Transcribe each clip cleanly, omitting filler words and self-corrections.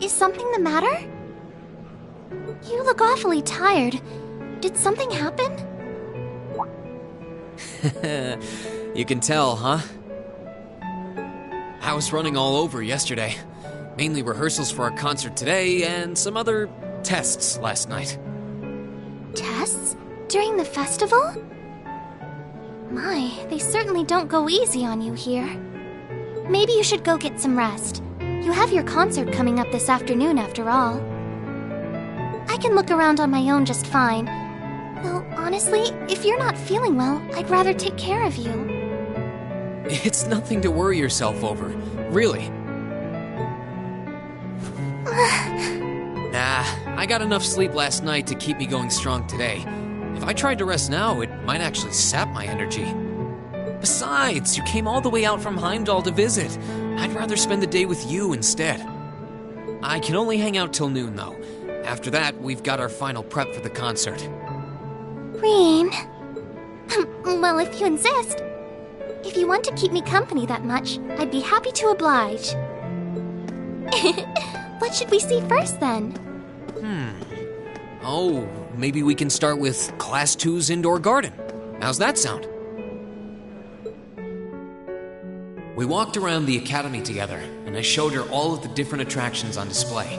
Is something the matter? You look awfully tired. Did something happen? You can tell, huh? I was running all over yesterday. Mainly rehearsals for our concert today and some other tests last night. Tests? During the festival? My, they certainly don't go easy on you here. Maybe you should go get some rest. You have your concert coming up this afternoon after all. I can look around on my own just fine. Though, honestly, if you're not feeling well, I'd rather take care of you. It's nothing to worry yourself over, really. Nah, I got enough sleep last night to keep me going strong today. If I tried to rest now, it might actually sap my energy. Besides, you came all the way out from Heimdall to visit. I'd rather spend the day with you instead. I can only hang out till noon, though. After that, we've got our final prep for the concert. Rean... well, if you insist. If you want to keep me company that much, I'd be happy to oblige. What should we see first, then? Oh, maybe we can start with Class 2's indoor garden. How's that sound? We walked around the academy together, and I showed her all of the different attractions on display.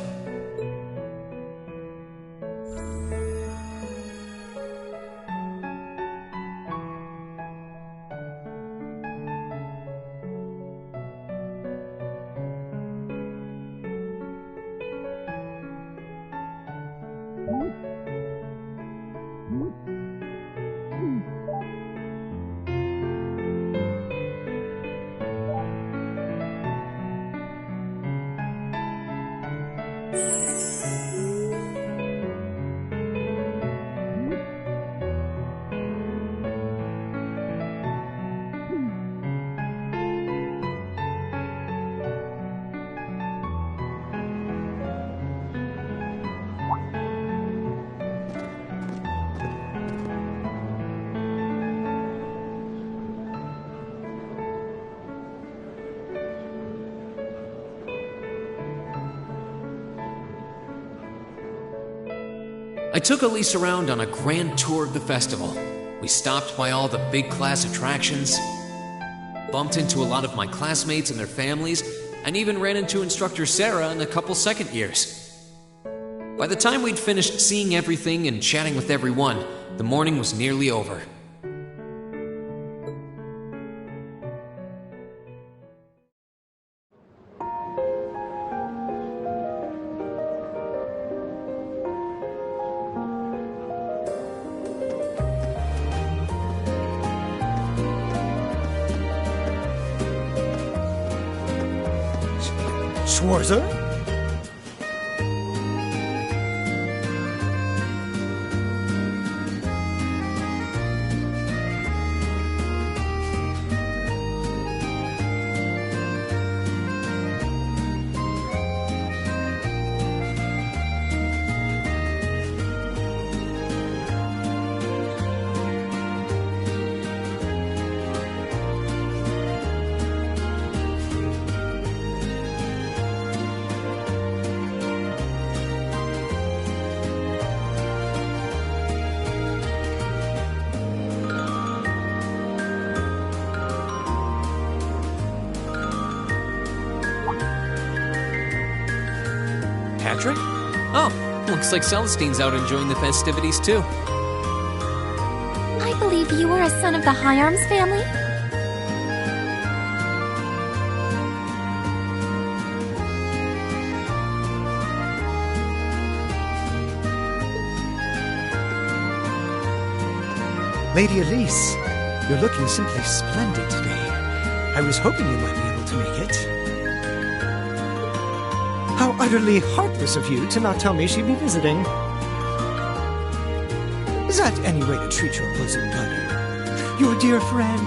I took Elise around on a grand tour of the festival. We stopped by all the big class attractions, bumped into a lot of my classmates and their families, and even ran into instructor Sarah and a couple second years. By the time we'd finished seeing everything and chatting with everyone, the morning was nearly over. Schwarzer? Patrick? Oh, looks like Celestine's out enjoying the festivities too. I believe you are a son of the High Arms family? Lady Elise, you're looking simply splendid today. I was hoping you might be able to make it. How utterly heartless of you to not tell me she'd be visiting. Is that any way to treat your bosom buddy? Your dear friend?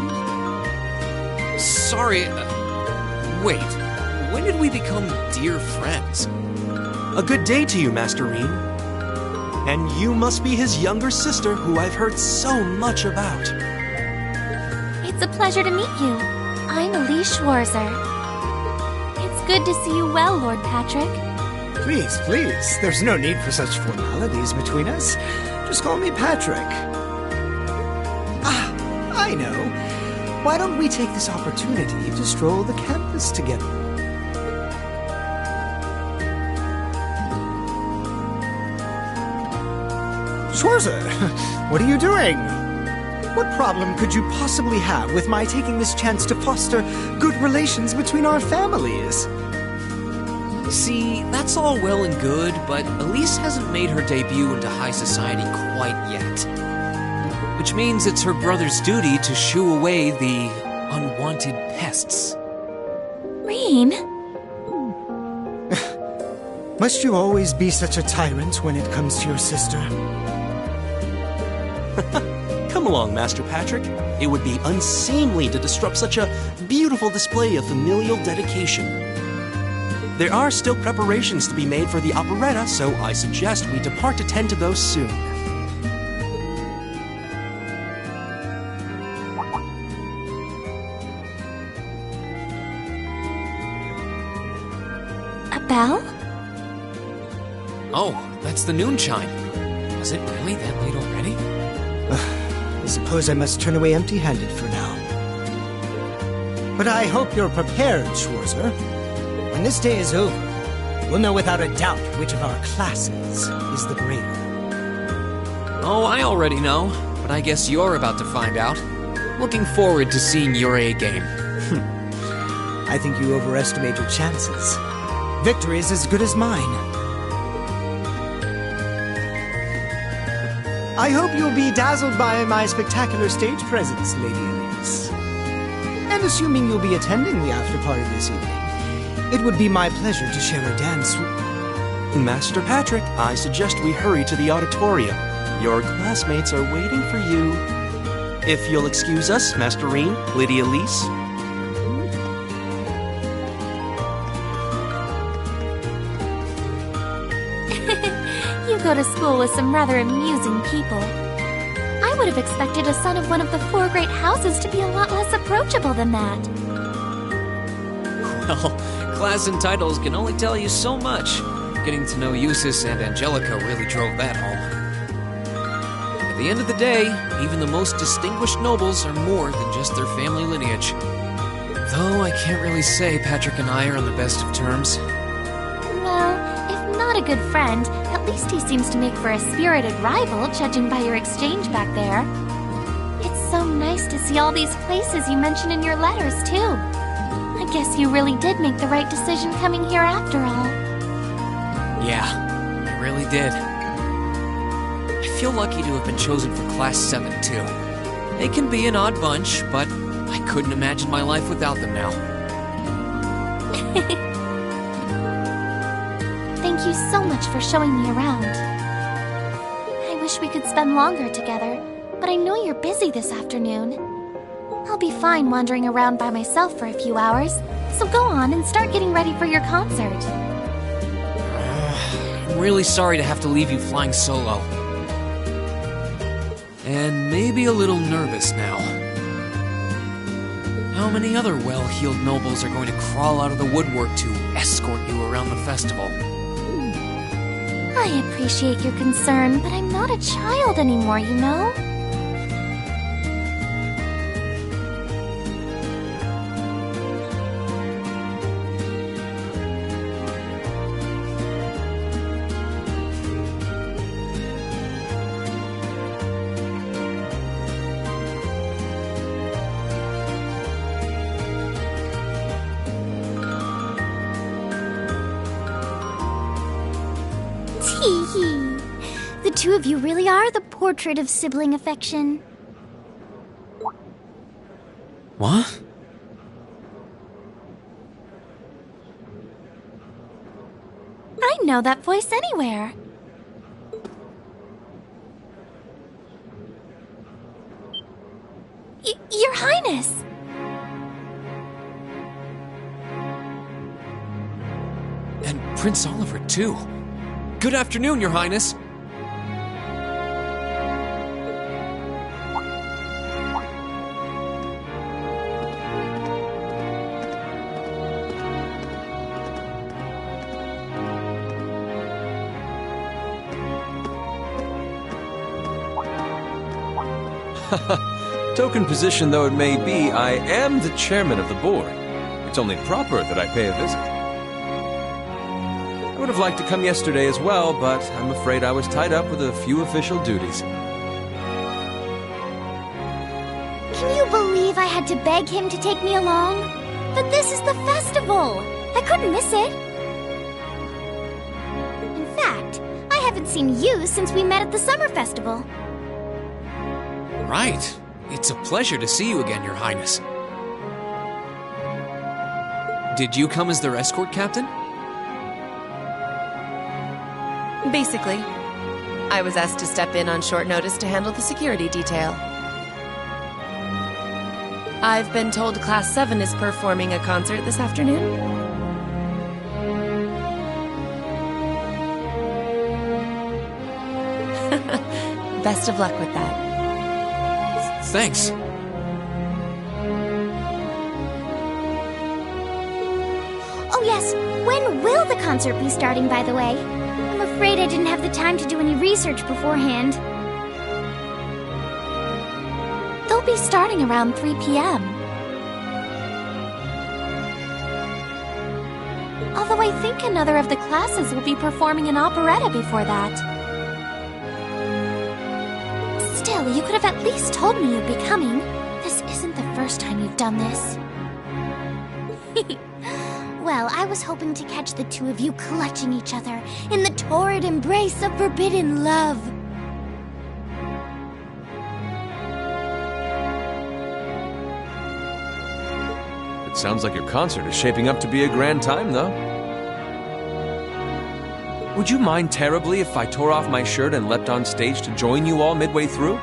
Sorry, wait. When did we become dear friends? A good day to you, Master Rean. And you must be his younger sister, who I've heard so much about. It's a pleasure to meet you. I'm Elise Schwarzer. It's good to see you well, Lord Patrick. Please, please. There's no need for such formalities between us. Just call me Patrick. Ah, I know. Why don't we take this opportunity to stroll the campus together? Schwarzer, what are you doing? What problem could you possibly have with my taking this chance to foster good relations between our families? See, that's all well and good, but Elise hasn't made her debut into high society quite yet. Which means it's her brother's duty to shoo away the unwanted pests. Rean? Must you always be such a tyrant when it comes to your sister? Come along, Master Patrick. It would be unseemly to disrupt such a beautiful display of familial dedication. There are still preparations to be made for the operetta, so I suggest we depart to tend to those soon. A bell? Oh, that's the noon chime. Was it really that late already? I suppose I must turn away empty-handed for now. But I hope you're prepared, Schwarzer. When this day is over, we'll know without a doubt which of our classes is the greater. Oh, I already know, but I guess you're about to find out. Looking forward to seeing your A game. I think you overestimate your chances. Victory is as good as mine. I hope you'll be dazzled by my spectacular stage presence, Lady Elise. And assuming you'll be attending the after-party this evening, it would be my pleasure to share a dance with... Master Patrick, I suggest we hurry to the auditorium. Your classmates are waiting for you. If you'll excuse us, Master Rean, Lady Elise. You go to school with some rather amusing people. I would have expected a son of one of the four great houses to be a lot less approachable than that. Well, class and titles can only tell you so much. Getting to know Eustace and Angelica really drove that home. At the end of the day, even the most distinguished nobles are more than just their family lineage. Though I can't really say Patrick and I are on the best of terms. Well, if not a good friend, at least he seems to make for a spirited rival, judging by your exchange back there. It's so nice to see all these places you mention in your letters, too. I guess you really did make the right decision coming here after all. Yeah, I really did. I feel lucky to have been chosen for Class 7, too. They can be an odd bunch, but I couldn't imagine my life without them now. Thank you so much for showing me around. I wish we could spend longer together, but I know you're busy this afternoon. I'll be fine wandering around by myself for a few hours, so go on and start getting ready for your concert. I'm really sorry to have to leave you flying solo. And maybe a little nervous now. How many other well-heeled nobles are going to crawl out of the woodwork to escort you around the festival? I appreciate your concern, but I'm not a child anymore, you know? Tee-hee. The two of you really are the portrait of sibling affection. What? I know that voice anywhere. Your Highness! And Prince Oliver, too. Good afternoon, Your Highness. Token position though it may be, I am the chairman of the board. It's only proper that I pay a visit. I would have liked to come yesterday as well, but I'm afraid I was tied up with a few official duties. Can you believe I had to beg him to take me along? But this is the festival! I couldn't miss it! In fact, I haven't seen you since we met at the summer festival. Right. It's a pleasure to see you again, Your Highness. Did you come as their escort captain? Basically. I was asked to step in on short notice to handle the security detail. I've been told Class 7 is performing a concert this afternoon. Best of luck with that. Thanks. Oh yes, when will the concert be starting, by the way? I'm afraid I didn't have the time to do any research beforehand. They'll be starting around 3 p.m. Although I think another of the classes will be performing an operetta before that. Still, you could have at least told me you'd be coming. This isn't the first time you've done this. Well, I was hoping to catch the two of you clutching each other in the torrid embrace of forbidden love. It sounds like your concert is shaping up to be a grand time, though. Would you mind terribly if I tore off my shirt and leapt on stage to join you all midway through?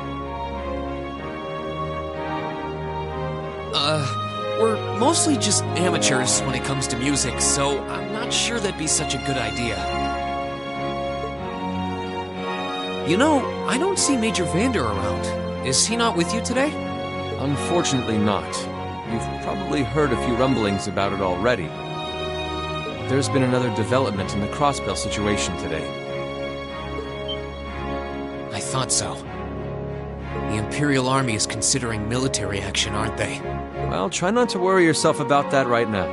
We're mostly just amateurs when it comes to music, so I'm not sure that'd be such a good idea. You know, I don't see Major Vander around. Is he not with you today? Unfortunately not. You've probably heard a few rumblings about it already. There's been another development in the Crossbell situation today. I thought so. The Imperial Army is considering military action, aren't they? Well, try not to worry yourself about that right now.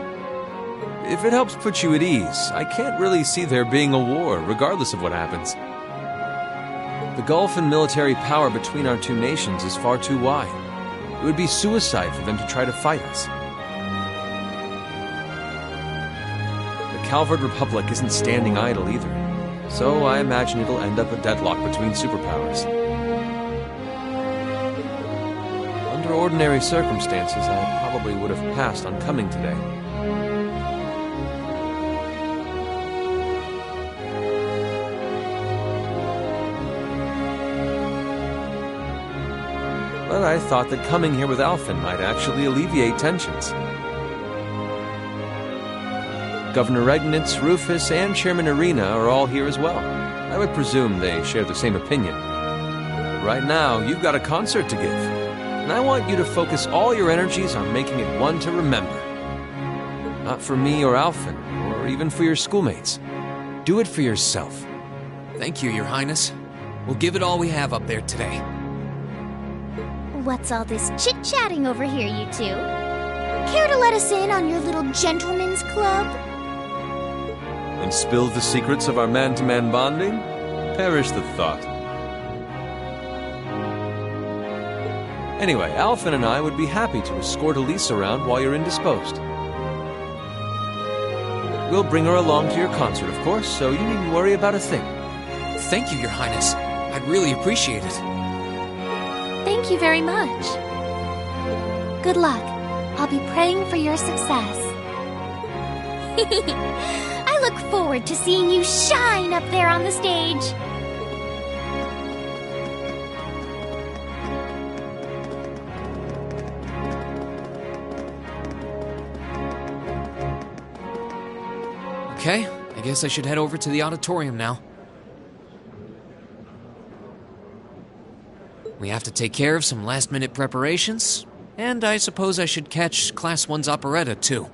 If it helps put you at ease, I can't really see there being a war, regardless of what happens. The gulf in military power between our two nations is far too wide. It would be suicide for them to try to fight us. The Calvard Republic isn't standing idle either, so I imagine it'll end up a deadlock between superpowers. Under ordinary circumstances, I probably would have passed on coming today. But I thought that coming here with Alphen might actually alleviate tensions. Governor Regnitz, Rufus, and Chairman Arena are all here as well. I would presume they share the same opinion. Right now, you've got a concert to give, and I want you to focus all your energies on making it one to remember. Not for me or Alphen, or even for your schoolmates. Do it for yourself. Thank you, Your Highness. We'll give it all we have up there today. What's all this chit-chatting over here, you two? Care to let us in on your little gentleman's club? And spill the secrets of our man-to-man bonding? Perish the thought. Anyway, Alphen and I would be happy to escort Elise around while you're indisposed. We'll bring her along to your concert, of course, so you needn't worry about a thing. Thank you, Your Highness. I'd really appreciate it. Thank you very much. Good luck. I'll be praying for your success. I look forward to seeing you shine up there on the stage. Okay, I guess I should head over to the auditorium now. We have to take care of some last-minute preparations, and I suppose I should catch Class 1's operetta, too.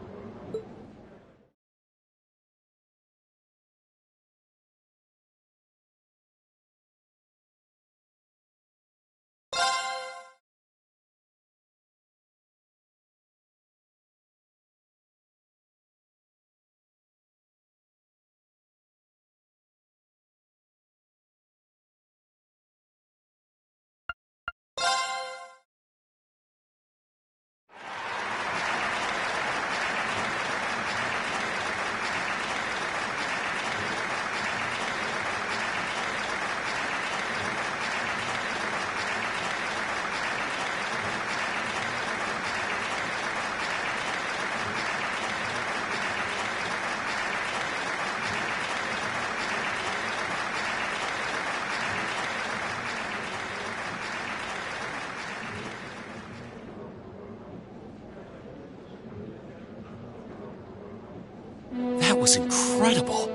That was incredible.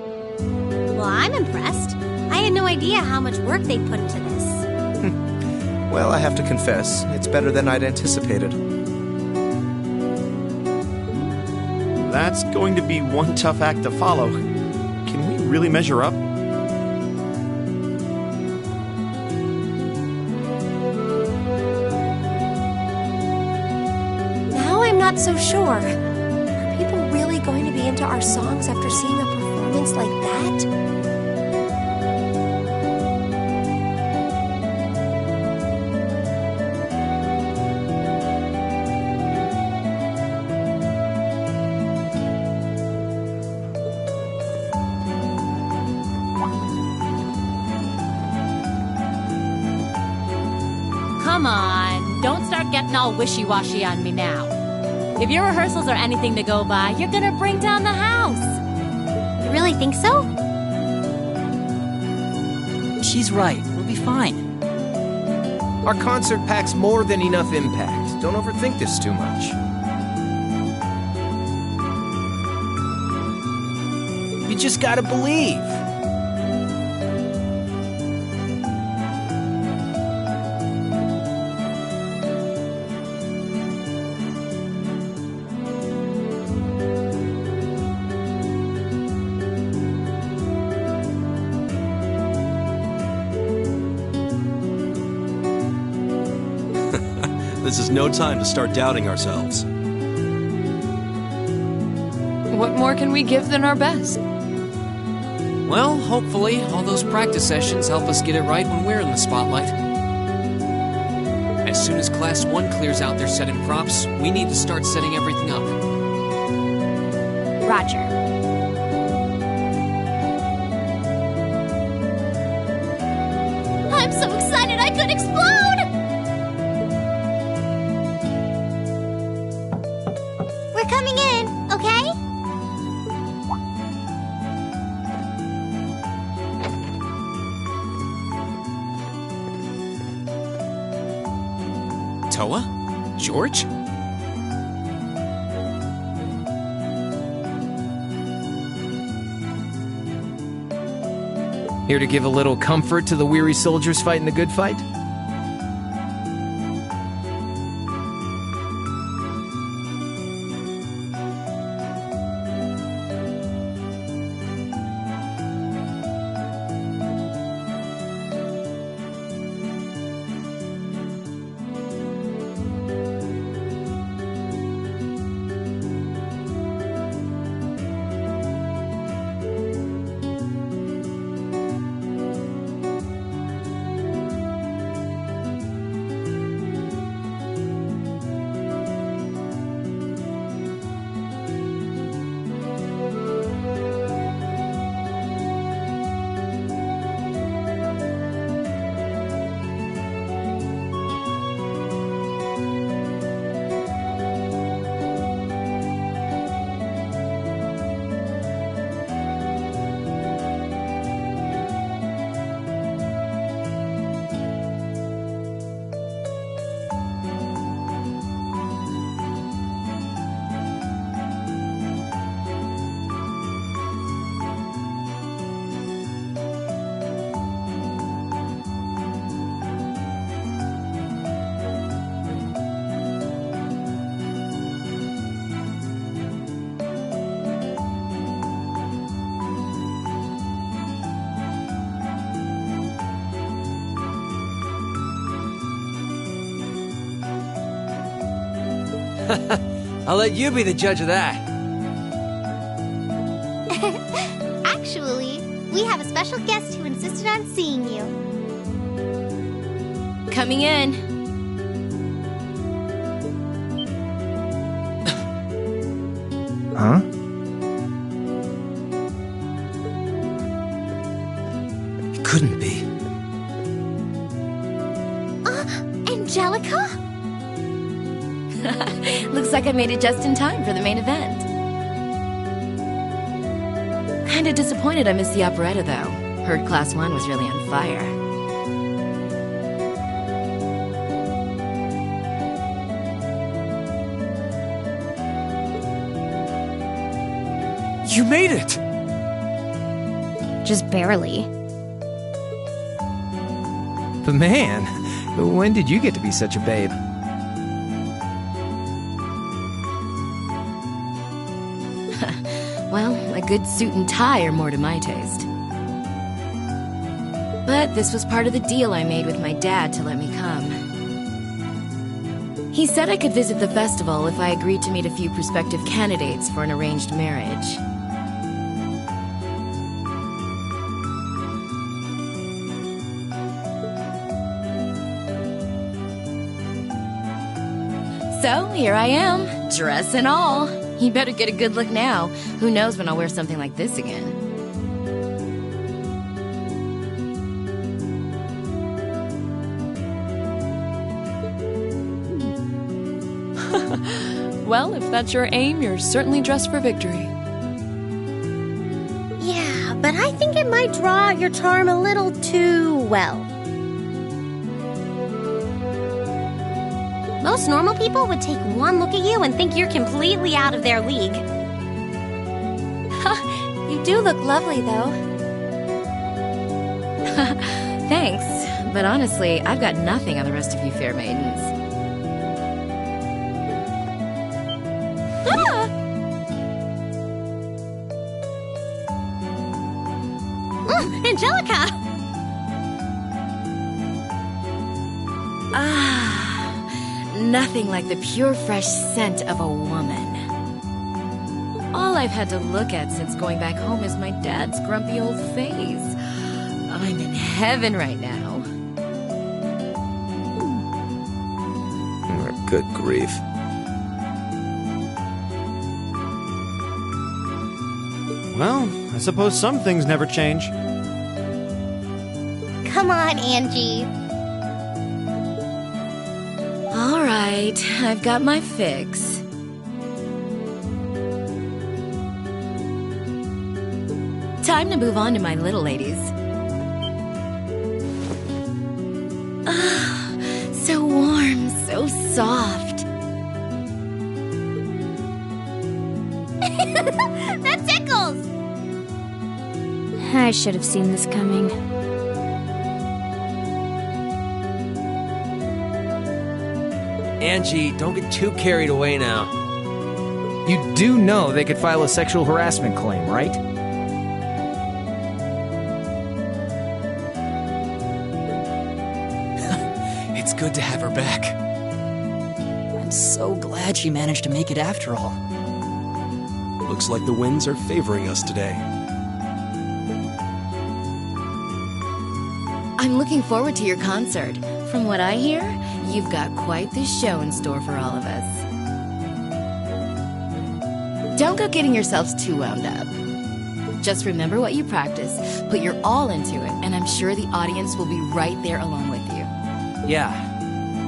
Well, I'm impressed. I had no idea how much work they'd put into this. Well, I have to confess, it's better than I'd anticipated. That's going to be one tough act to follow. Can we really measure up? Now I'm not so sure. Are people really going to be into our songs after seeing a performance like that? Come on, don't start getting all wishy-washy on me now. If your rehearsals are anything to go by, you're gonna bring down the house. You really think so? She's right. We'll be fine. Our concert packs more than enough impact. Don't overthink this too much. You just gotta believe. This is no time to start doubting ourselves. What more can we give than our best? Well, hopefully, all those practice sessions help us get it right when we're in the spotlight. As soon as Class 1 clears out their set and props, we need to start setting everything up. Roger. I'm so excited I could explode! We're coming in, okay? Toa? George? Here to give a little comfort to the weary soldiers fighting the good fight? I'll let you be the judge of that. Actually, we have a special guest who insisted on seeing you. Coming in. Huh? It couldn't be. Angelica? Looks like I made it just in time for the main event. Kinda disappointed I missed the operetta, though. Heard Class 1 was really on fire. You made it! Just barely. But man, when did you get to be such a babe? Well, a good suit and tie are more to my taste. But this was part of the deal I made with my dad to let me come. He said I could visit the festival if I agreed to meet a few prospective candidates for an arranged marriage. So, here I am, dress and all. You better get a good look now. Who knows when I'll wear something like this again. Well, if that's your aim, you're certainly dressed for victory. Yeah, but I think it might draw out your charm a little too well. Most normal people would take one look at you and think you're completely out of their league. You do look lovely, though. Thanks, but honestly, I've got nothing on the rest of you fair maidens. Angelica! Nothing like the pure, fresh scent of a woman. All I've had to look at since going back home is my dad's grumpy old face. I'm in heaven right now. Good grief. Well, I suppose some things never change. Come on, Angie. All right, I've got my fix. Time to move on to my little ladies. Ah, so warm, so soft. That tickles! I should have seen this coming. Angie, don't get too carried away now. You do know they could file a sexual harassment claim, right? It's good to have her back. I'm so glad she managed to make it after all. Looks like the winds are favoring us today. I'm looking forward to your concert. From what I hear, you've got quite the show in store for all of us. Don't go getting yourselves too wound up. Just remember what you practice, put your all into it, and I'm sure the audience will be right there along with you. Yeah,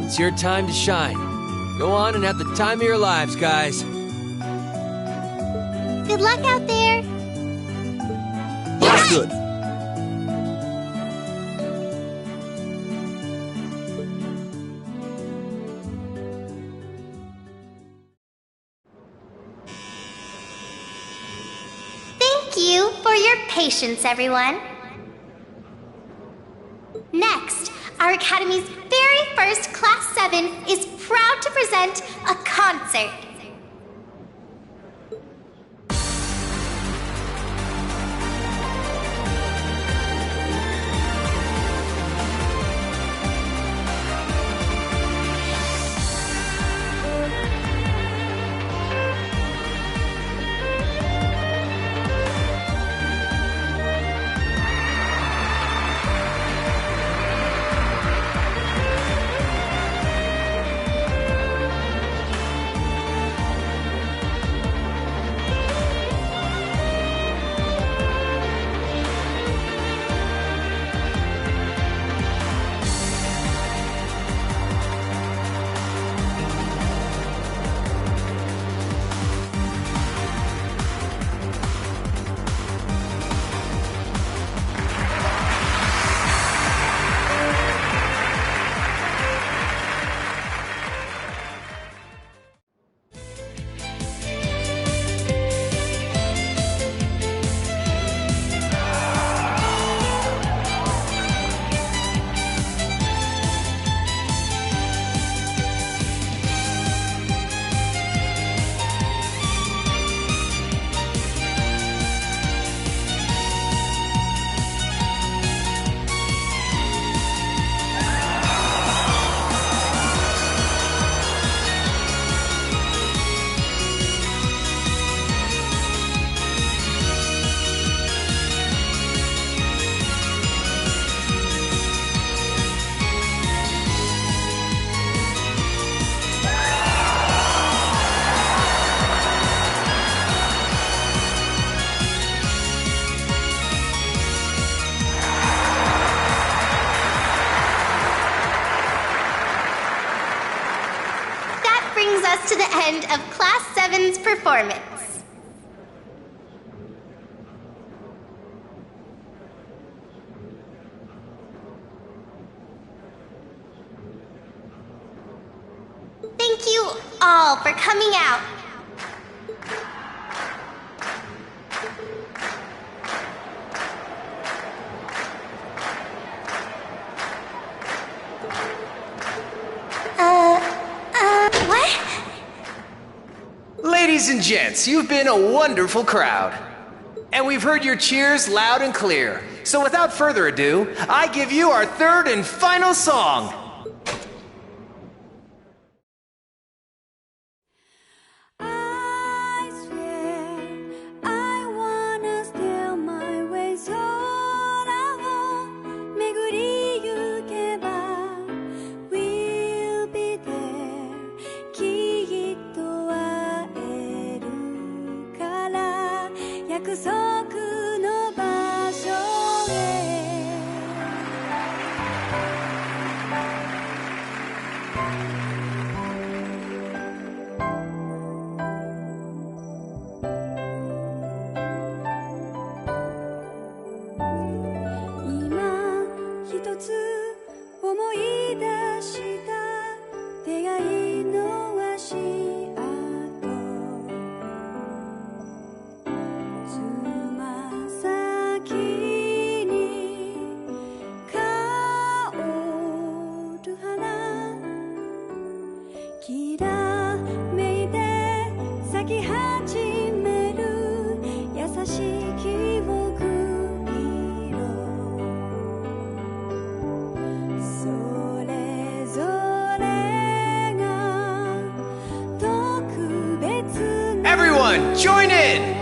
it's your time to shine. Go on and have the time of your lives, guys. Good luck out there. That's good. Thank you for your patience, everyone. Next, our Academy's very first Class 7 is proud to present a concert. end of Class 7's performance. Thank you all for coming out. What? Ladies and gents, you've been a wonderful crowd. And we've heard your cheers loud and clear. So without further ado, I give you our third and final song. Everyone, join in!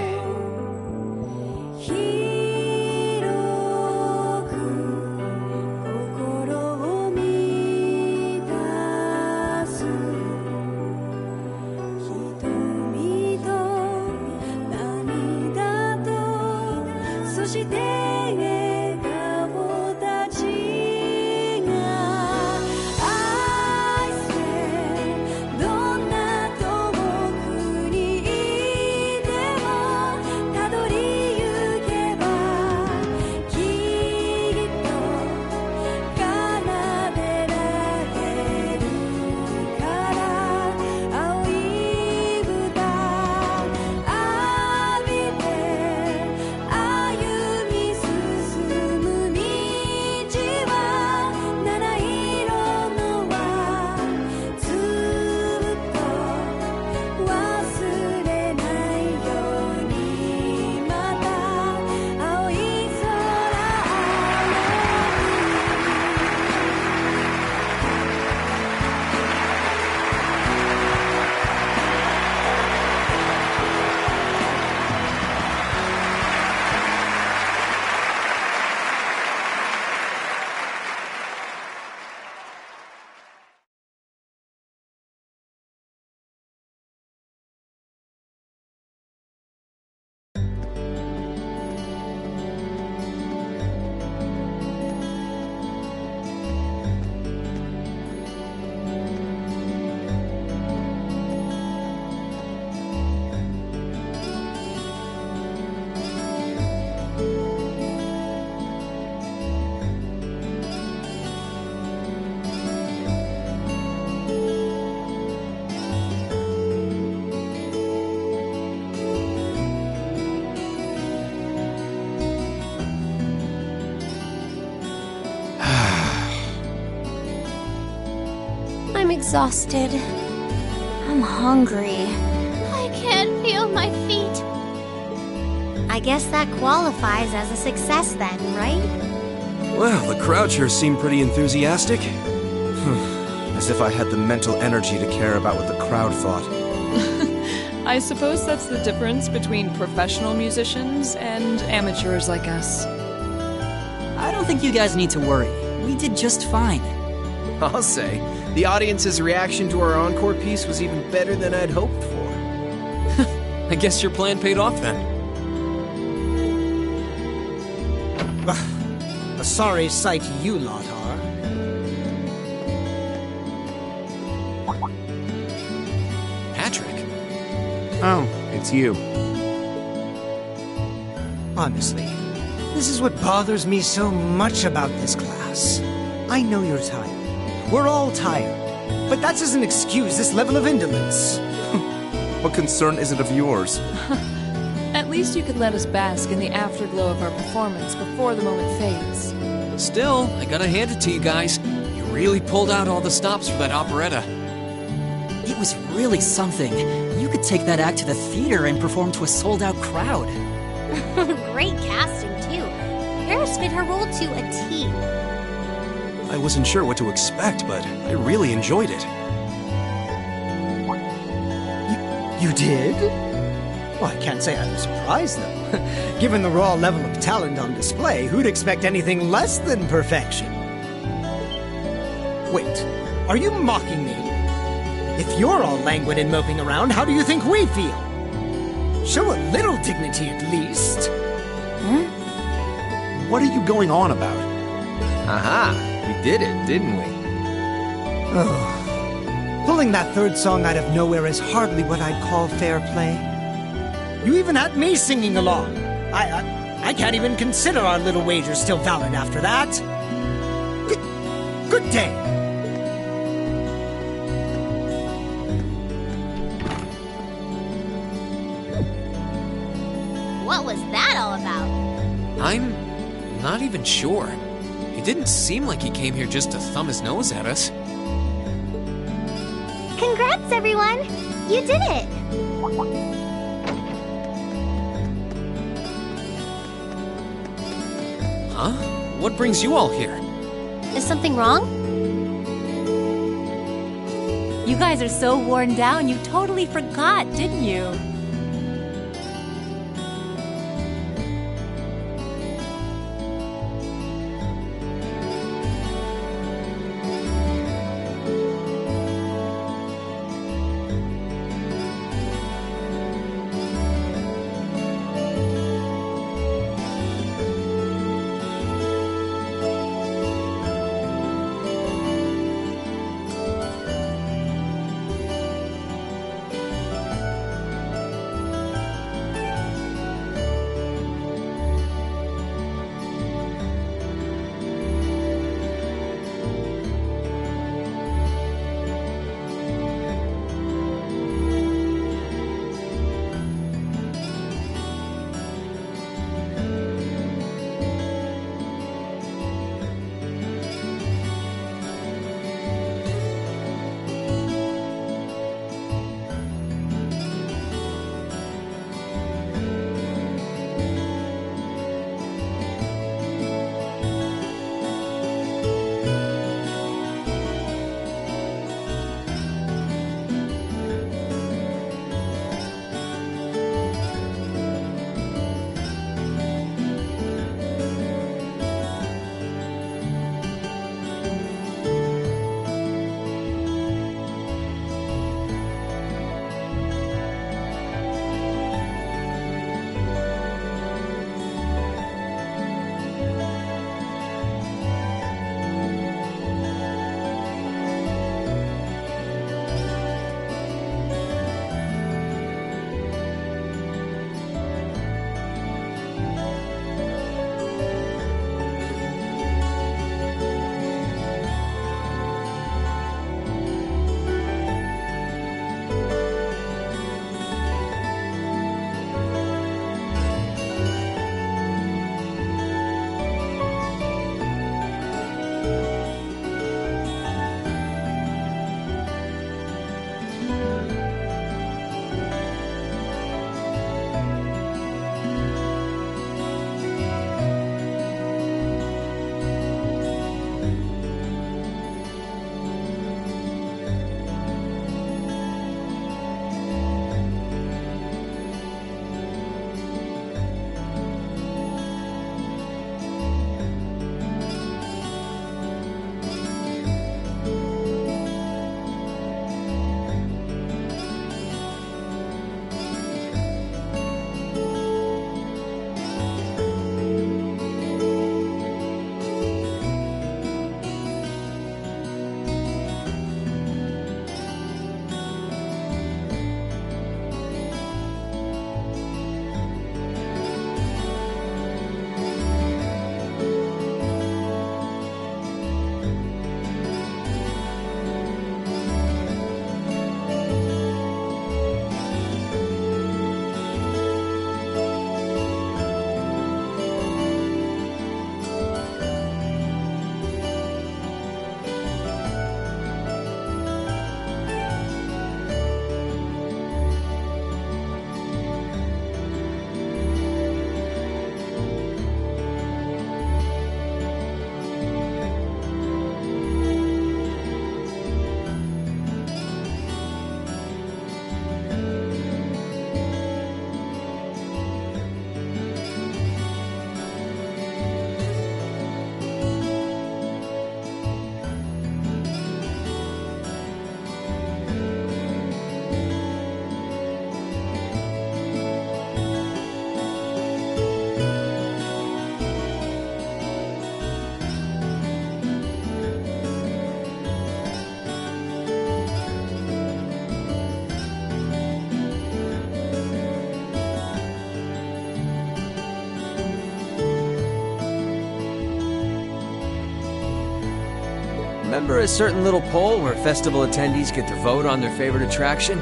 I'm exhausted. I'm hungry. I can't feel my feet. I guess that qualifies as a success then, right? Well, the crowd sure seemed pretty enthusiastic. As if I had the mental energy to care about what the crowd thought. I suppose that's the difference between professional musicians and amateurs like us. I don't think you guys need to worry. We did just fine. I'll say, the audience's reaction to our encore piece was even better than I'd hoped for. I guess your plan paid off then. A sorry sight you lot are. Patrick? Oh, it's you. Honestly, this is what bothers me so much about this class. I know you're tired. We're all tired. But that doesn't excuse this level of indolence. What concern is it of yours? At least you could let us bask in the afterglow of our performance before the moment fades. Still, I gotta hand it to you guys. You really pulled out all the stops for that operetta. It was really something. You could take that act to the theater and perform to a sold-out crowd. Great casting, too. Paris fit her role to a T. I wasn't sure what to expect, but I really enjoyed it. You did? Well, I can't say I was surprised, though. Given the raw level of talent on display, who'd expect anything less than perfection? Wait, are you mocking me? If you're all languid and moping around, how do you think we feel? Show a little dignity at least. What are you going on about? Aha, we did it, didn't we? Oh, pulling that third song out of nowhere is hardly what I'd call fair play. You even had me singing along. I can't even consider our little wager still valid after that. Good day. What was that all about? I'm not even sure. It didn't seem like he came here just to thumb his nose at us. Congrats, everyone! You did it! Huh? What brings you all here? Is something wrong? You guys are so worn down, you totally forgot, didn't you? Remember a certain little poll where festival attendees get to vote on their favorite attraction?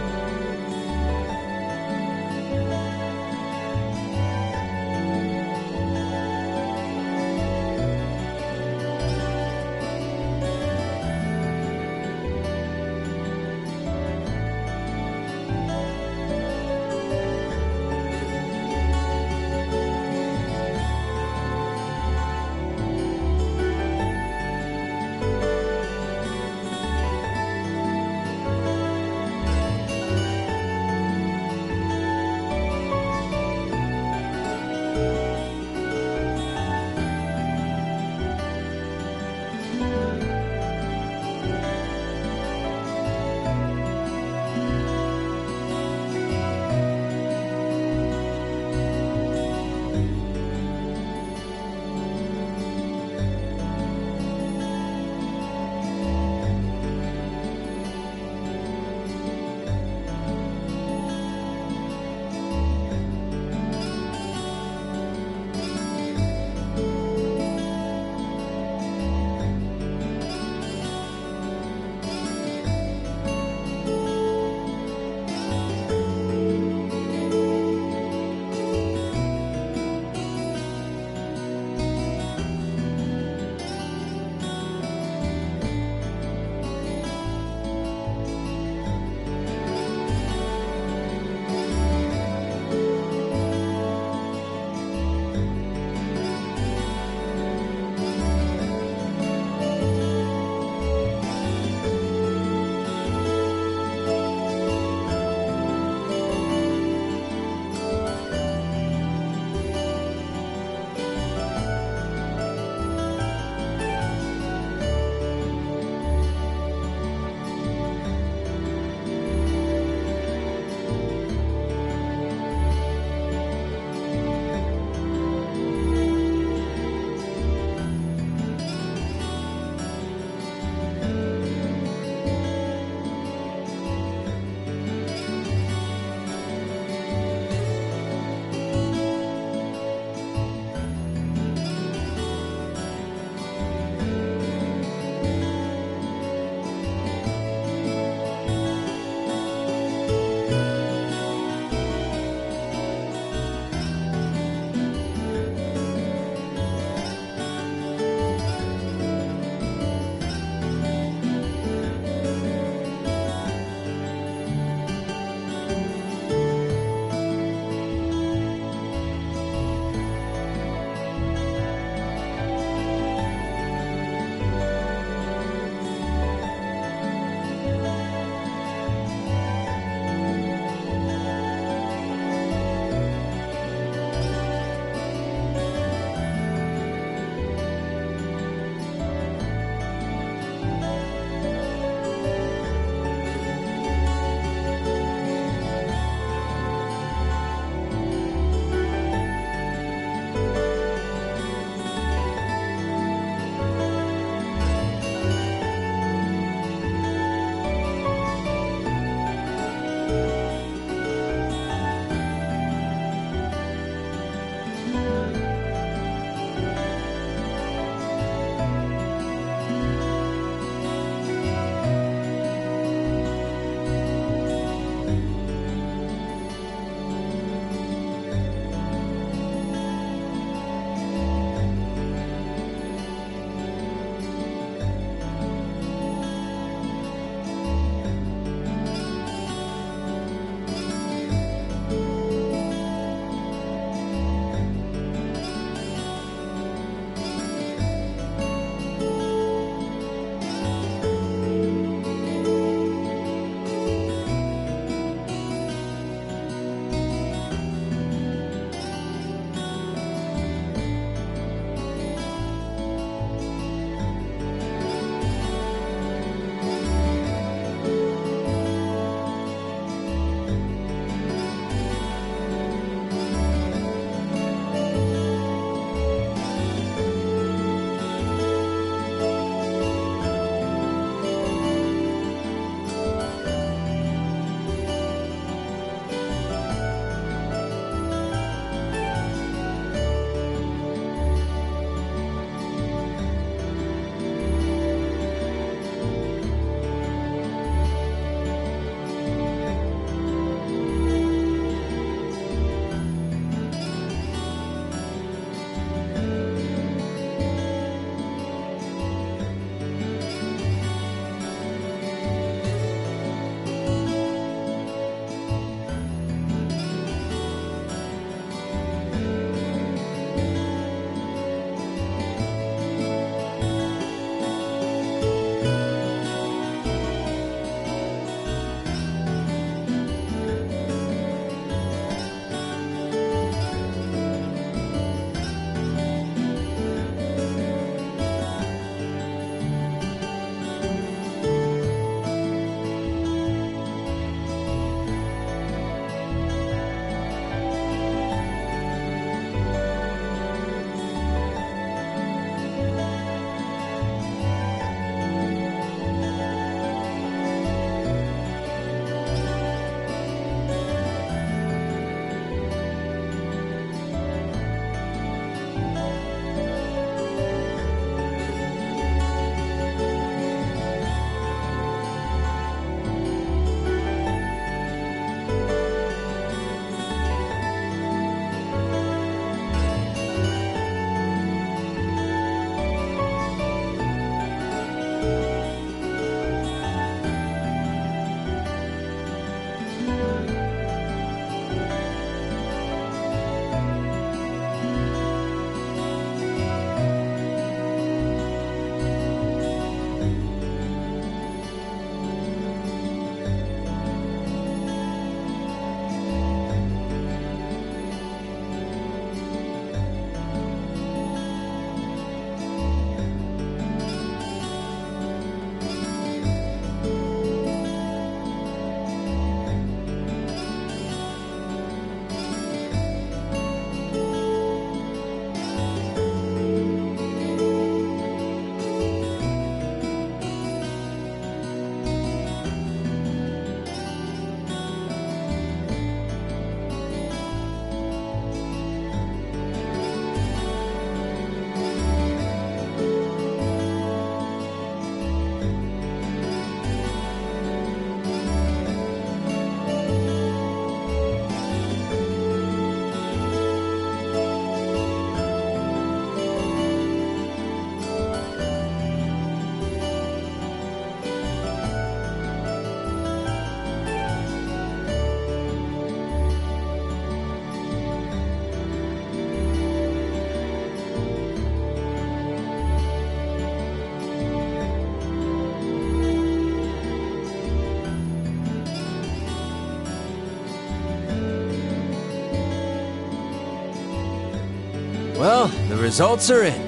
Well, the results are in.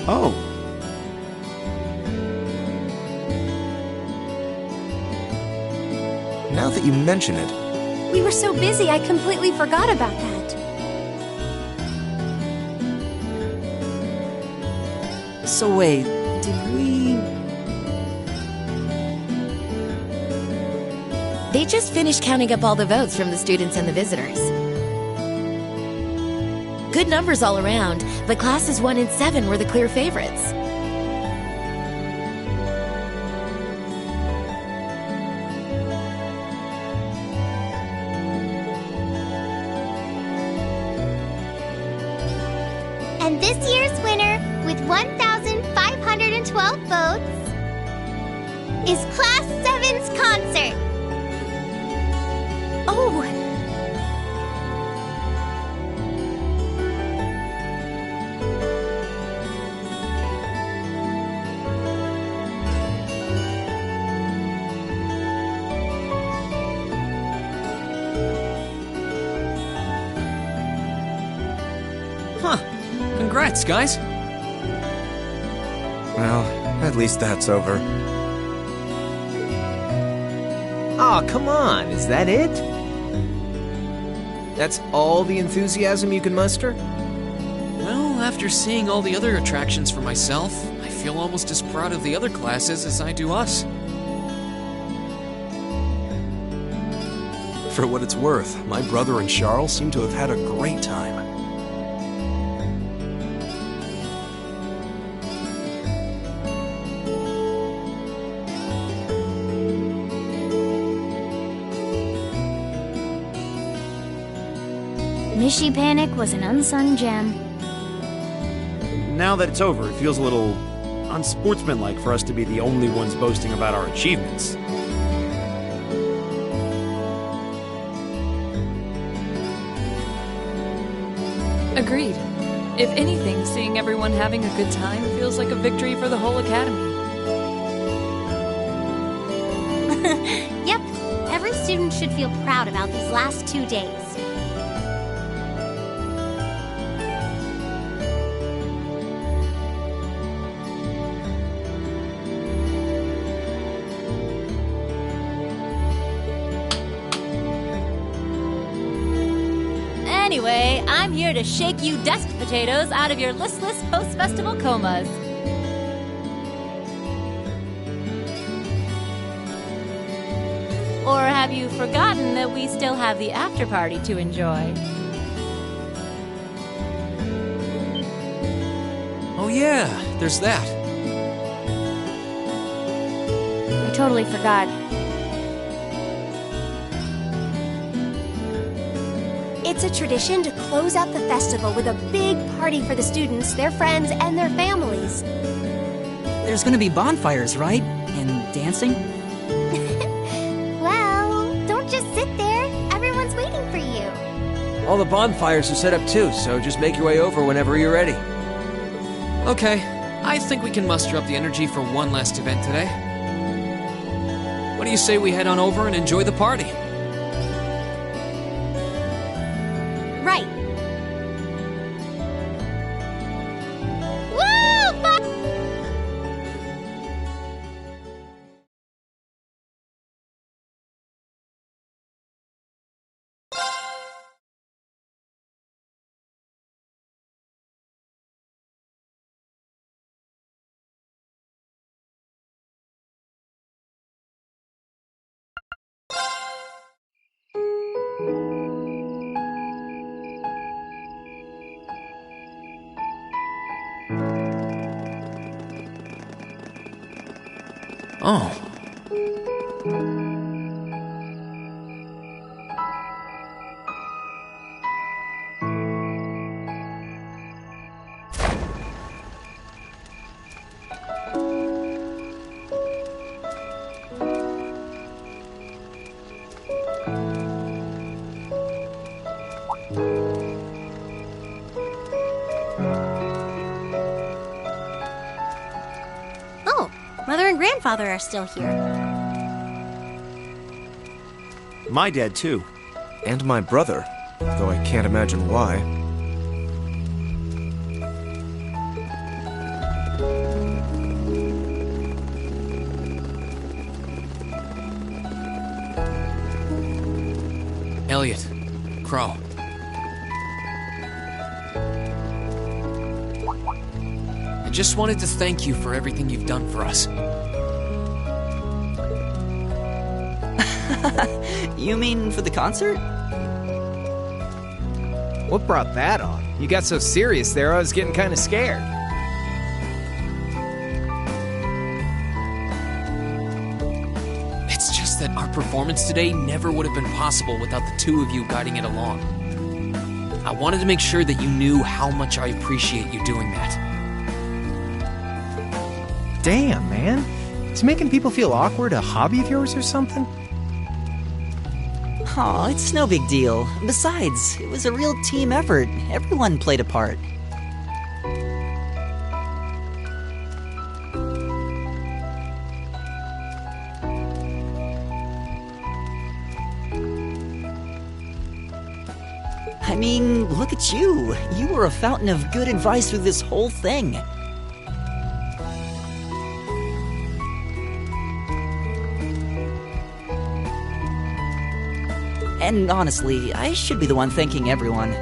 Oh. Now that you mention it, We were so busy, I completely forgot about that. So wait, did we... They just finished counting up all the votes from the students and the visitors. Good numbers all around, but classes 1 and 7 were the clear favorites. And this year's winner, with 1,512 votes, is Class 7's concert. Oh! Huh. Congrats, guys. well, at least that's over. Aw, come on, is that it? That's all the enthusiasm you can muster? Well, after seeing all the other attractions for myself, I feel almost as proud of the other classes as I do us. For what it's worth, my brother and Charles seem to have had a great time. Mishy Panic was an unsung gem. Now that it's over, it feels a little unsportsmanlike for us to be the only ones boasting about our achievements. Agreed. If anything, seeing everyone having a good time feels like a victory for the whole academy. Yep, every student should feel proud about these last 2 days. Anyway, I'm here to shake you desk potatoes out of your listless post-festival comas. Or have you forgotten that we still have the after-party to enjoy? Oh yeah, there's that. I totally forgot. It's a tradition to close out the festival with a big party for the students, their friends, and their families. There's gonna be bonfires, right? And dancing? Well, don't just sit there. Everyone's waiting for you. All the bonfires are set up too, so just make your way over whenever you're ready. Okay, I think we can muster up the energy for one last event today. What do you say we head on over and enjoy the party? Right. Oh. Oh, Mother and Grandfather are still here. My dad, too. And my brother, though I can't imagine why. Elliot, Crow. I just wanted to thank you for everything you've done for us. You mean for the concert? What brought that on? You got so serious there, I was getting kind of scared. It's just that our performance today never would have been possible without the two of you guiding it along. I wanted to make sure that you knew how much I appreciate you doing that. Damn, man. Is making people feel awkward a hobby of yours or something? Aw, it's no big deal. Besides, it was a real team effort. Everyone played a part. I mean, look at you. You were a fountain of good advice through this whole thing. And honestly, I should be the one thanking everyone.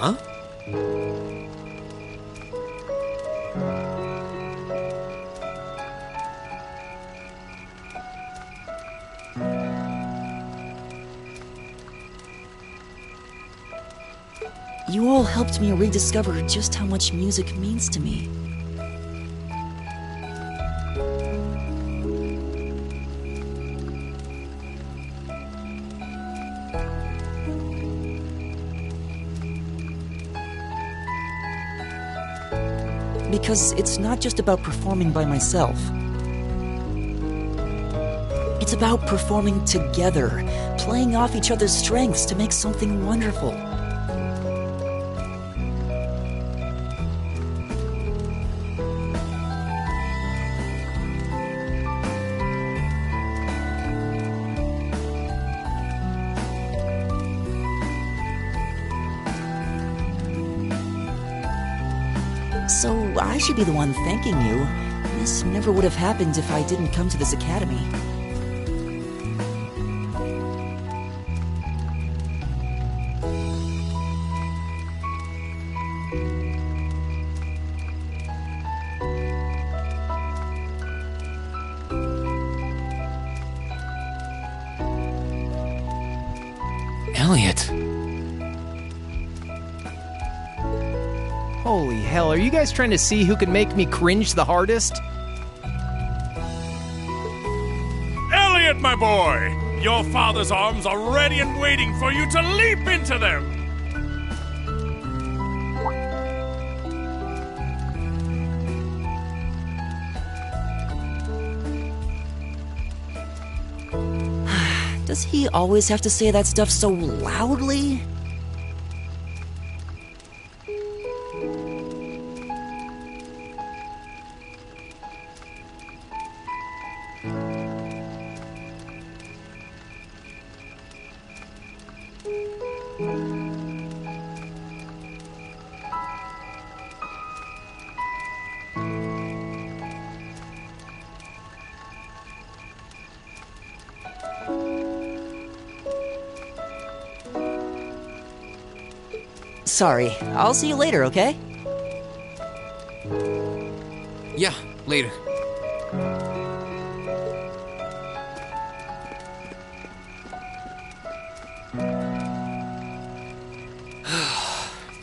Huh? You all helped me rediscover just how much music means to me. Because it's not just about performing by myself. It's about performing together, playing off each other's strengths to make something wonderful. So I should be the one thanking you. This never would have happened if I didn't come to this academy. Elliot. Holy hell, are you guys trying to see who can make me cringe the hardest? Elliot, my boy! Your father's arms are ready and waiting for you to leap into them! Does he always have to say that stuff so loudly? Sorry, I'll see you later, okay? Yeah, later.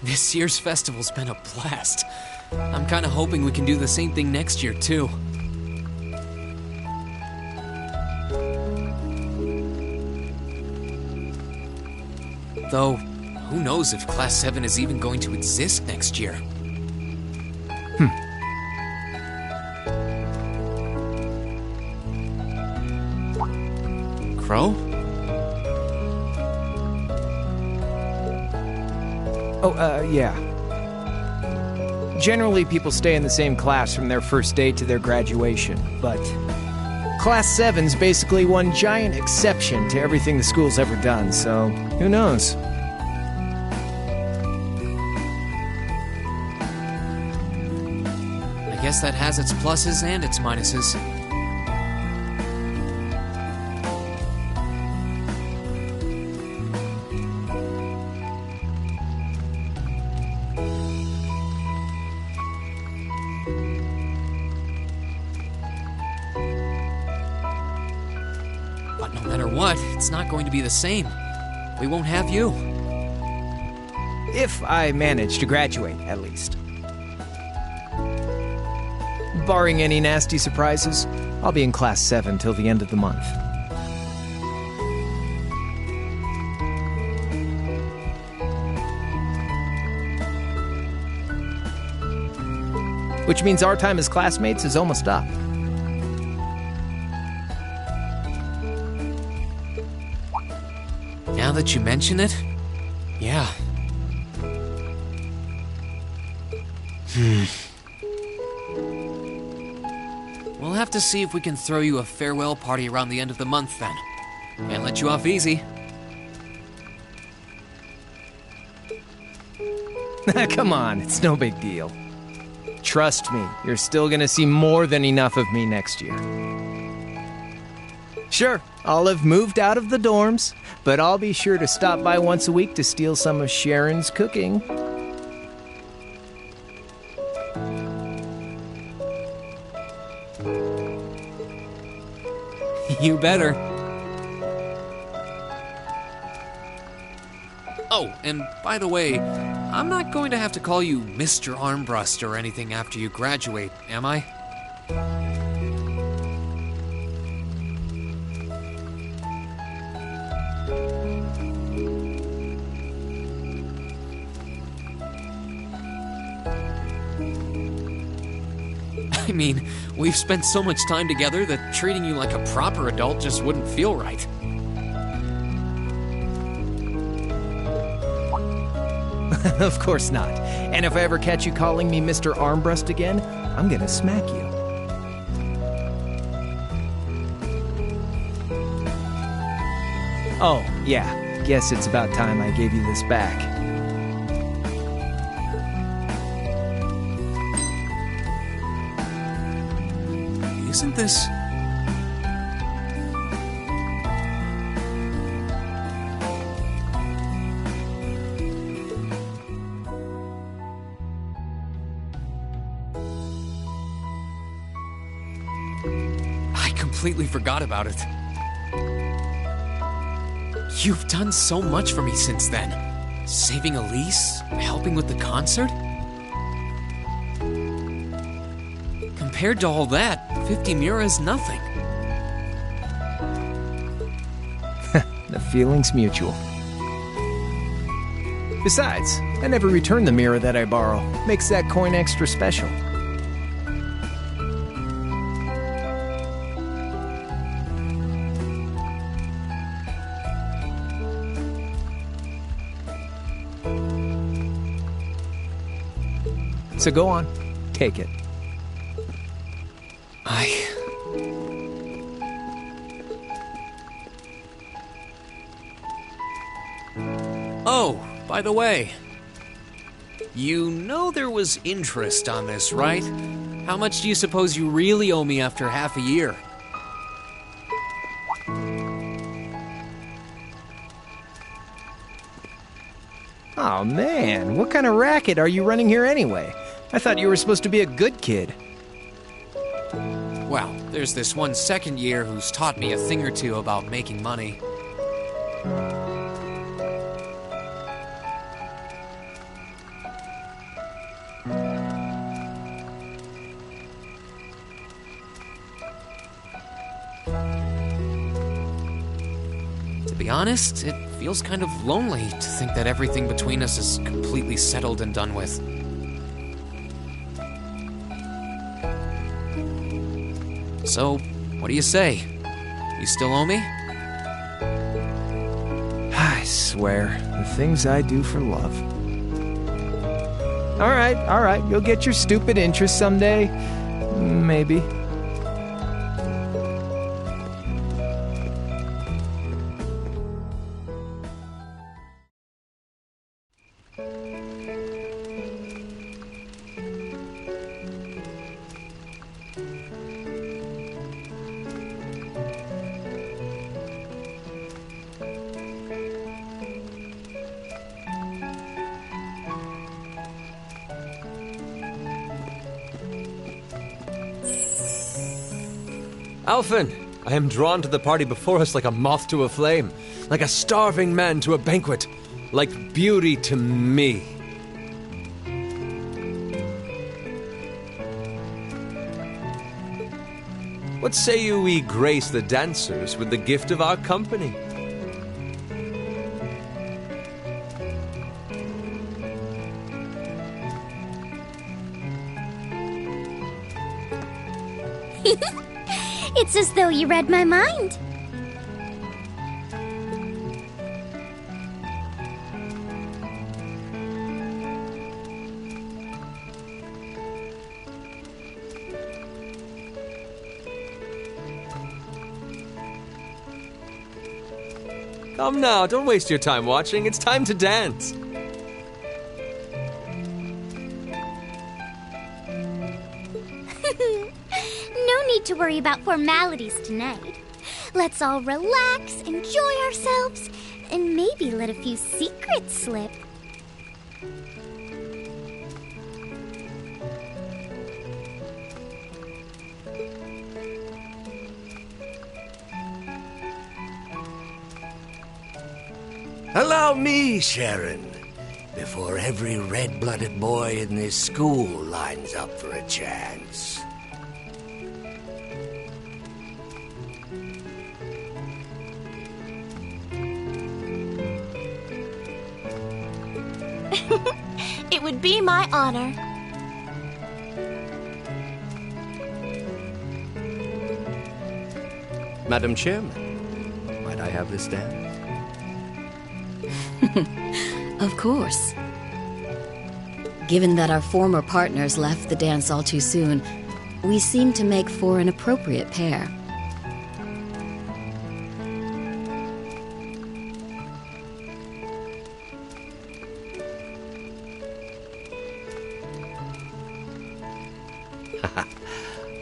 This year's festival's been a blast. I'm kinda hoping we can do the same thing next year, too. Though, who knows if Class 7 is even going to exist next year? Crow? Oh, yeah. Generally, people stay in the same class from their first day to their graduation, but Class 7's basically one giant exception to everything the school's ever done, so who knows? I guess that has its pluses and its minuses. But no matter what, it's not going to be the same. We won't have you. If I manage to graduate, at least. Barring any nasty surprises, I'll be in Class 7 till the end of the month. Which means our time as classmates is almost up. Now that you mention it, yeah. We'll have to see if we can throw you a farewell party around the end of the month then. Can't let you off easy. Come on, it's no big deal. Trust me, you're still gonna see more than enough of me next year. Sure, I'll have moved out of the dorms, but I'll be sure to stop by once a week to steal some of Sharon's cooking. You better. Oh, and by the way, I'm not going to have to call you Mr. Armbrust or anything after you graduate, am I? I mean, we've spent so much time together that treating you like a proper adult just wouldn't feel right. Of course not. And if I ever catch you calling me Mr. Armbrust again, I'm gonna smack you. Oh, yeah. Guess it's about time I gave you this back. Isn't this... I completely forgot about it. You've done so much for me since then. Saving Elise, helping with the concert. Compared to all that, 50 Mira is nothing. The feeling's mutual. Besides, I never return the mirror that I borrow. Makes that coin extra special. So go on, take it. Oh, by the way, you know there was interest on this, right? How much do you suppose you really owe me after half a year? Oh man, what kind of racket are you running here anyway? I thought you were supposed to be a good kid. Well, there's this one second year who's taught me a thing or two about making money. To be honest, it feels kind of lonely to think that everything between us is completely settled and done with. So, what do you say? You still owe me? I swear, the things I do for love. All right, you'll get your stupid interest someday. Maybe. Alphen, I am drawn to the party before us like a moth to a flame, like a starving man to a banquet, like beauty to me. What say you we grace the dancers with the gift of our company? It's as though you read my mind. Come now, don't waste your time watching. It's time to dance. No need to worry about formalities tonight. Let's all relax, enjoy ourselves, and maybe let a few secrets slip. Allow me, Sharon, before every red-blooded boy in this school lines up for a chance. It would be my honor. Madam Chairman, might I have this dance? Of course. Given that our former partners left the dance all too soon, we seem to make for an appropriate pair.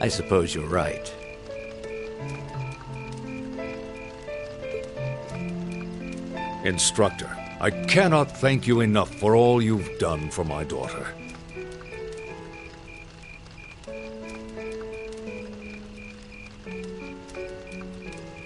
I suppose you're right. Instructor, I cannot thank you enough for all you've done for my daughter.